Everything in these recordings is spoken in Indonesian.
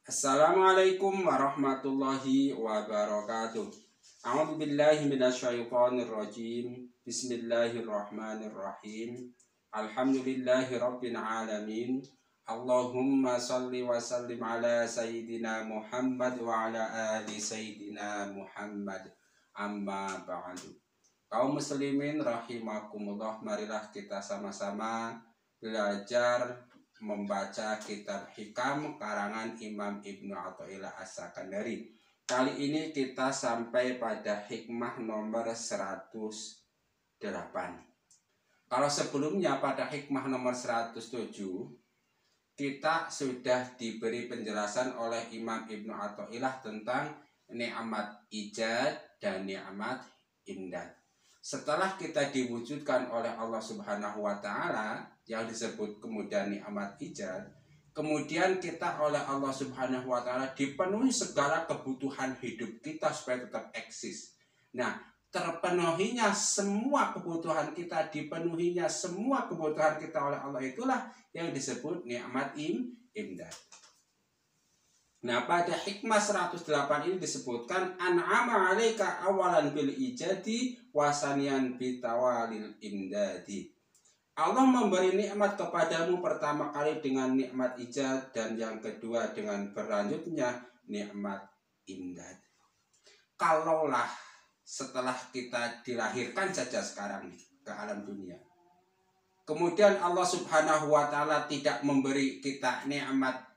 Assalamualaikum warahmatullahi wabarakatuh. A'udzu billahi minasyaitonir rajim. Bismillahirrahmanirrahim. Alhamdulillahi rabbil alamin. Allahumma shalli wa sallim ala sayyidina Muhammad wa ala ali sayyidina Muhammad. Amma ba'du. Kaum muslimin rahimakumullah, marilah kita sama-sama belajar membaca kitab Hikam karangan Imam Ibnu Athaillah As-Sakandari. Kali ini kita sampai pada hikmah nomor 108. Kalau sebelumnya pada hikmah nomor 107 kita sudah diberi penjelasan oleh Imam Ibnu Athaillah tentang nikmat ijad dan nikmat imdad. Setelah kita diwujudkan oleh Allah Subhanahu wa Ta'ala yang disebut kemudian nikmat ijad, kemudian kita oleh Allah Subhanahu wa Ta'ala dipenuhi segala kebutuhan hidup kita supaya tetap eksis. Nah, terpenuhinya semua kebutuhan kita, dipenuhinya semua kebutuhan kita oleh Allah, itulah yang disebut nikmat imdad. Nah, pada hikmah 108 ini disebutkan an'ama 'alaika awalan bil ijadi wasanian bitawalil imdadi. Allah memberi nikmat kepadamu pertama kali dengan nikmat ijad dan yang kedua dengan berlanjutnya nikmat imdad. Kalaulah setelah kita dilahirkan saja sekarang ke alam dunia, kemudian Allah Subhanahu wa Ta'ala tidak memberi kita nikmat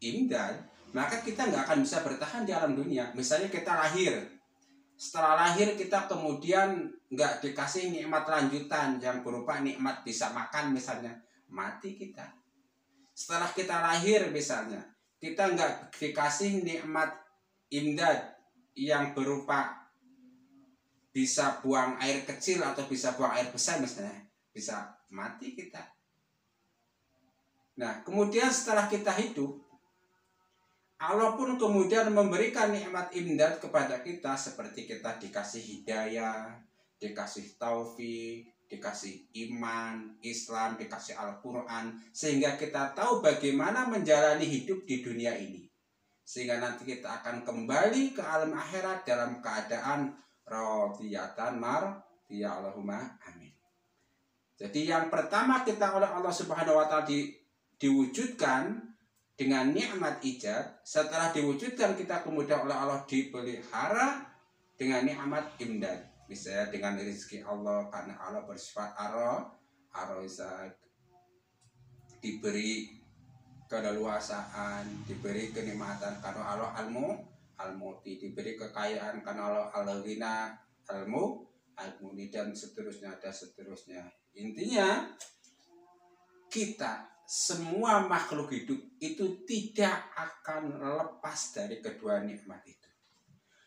imdad, maka kita nggak akan bisa bertahan di alam dunia. Misalnya kita lahir, setelah lahir kita kemudian nggak dikasih nikmat lanjutan yang berupa nikmat bisa makan misalnya, mati kita. Setelah kita lahir misalnya, kita nggak dikasih nikmat imdad yang berupa bisa buang air kecil atau bisa buang air besar misalnya, bisa mati kita. Nah, kemudian setelah kita hidup, Allah pun kemudian memberikan nikmat imdad kepada kita, seperti kita dikasih hidayah, dikasih taufik, dikasih iman, Islam, dikasih Al-Quran, sehingga kita tahu bagaimana menjalani hidup di dunia ini. Sehingga nanti kita akan kembali ke alam akhirat dalam keadaan radiyatan mardiyah, Allahumma amin. Jadi yang pertama kita oleh Allah Subhanahu wa Ta'ala diwujudkan dengan nikmat ijad. Setelah diwujudkan kita kemudian oleh Allah dipelihara dengan nikmat imdad, misalnya dengan rezeki Allah, karena Allah bersifat ar-razzaq, diberi keleluasaan, diberi kenikmatan karena Allah al-mu'ti, diberi kekayaan karena Allah al-ghina, al-mu'ni, dan seterusnya dan seterusnya. Intinya kita semua makhluk hidup itu tidak akan lepas dari kedua nikmat itu.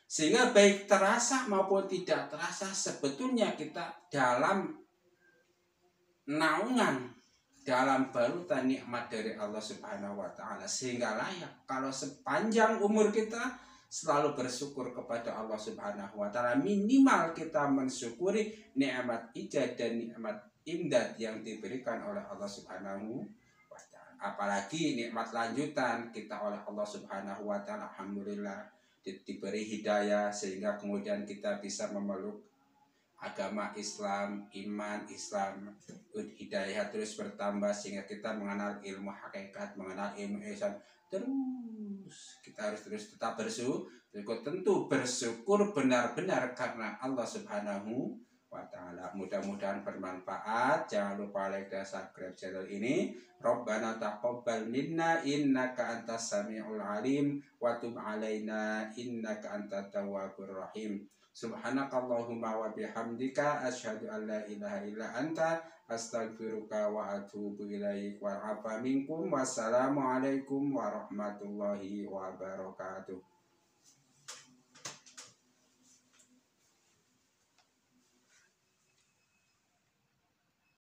Sehingga baik terasa maupun tidak terasa, sebetulnya kita dalam naungan, dalam balutan nikmat dari Allah Subhanahu wa Ta'ala. Sehingga layak kalau sepanjang umur kita selalu bersyukur kepada Allah Subhanahu wa Ta'ala. Minimal kita mensyukuri nikmat ijad dan nikmat imdad yang diberikan oleh Allah Subhanahu. Apalagi nikmat lanjutan kita oleh Allah Subhanahu wa Ta'ala, alhamdulillah diberi hidayah sehingga kemudian kita bisa memeluk agama Islam, iman Islam, hidayah terus bertambah sehingga kita mengenal ilmu hakikat, mengenal ilmu ihsan. Terus kita harus terus tetap bersyukur, tentu bersyukur benar-benar karena Allah Subhanahu wa Ta'ala. Mudah-mudahan bermanfaat. Jangan lupa like dan subscribe channel ini. Rabbana taqabbal minna innaka antas samiul alim wa tub alaina innaka antat tawwabur rahim. Subhanakallahumma wa bihamdika asyhadu an la ilaha illa anta astaghfiruka wa atubu ilaik wa afa minkum. Wassalamualaikum warahmatullahi wabarakatuh.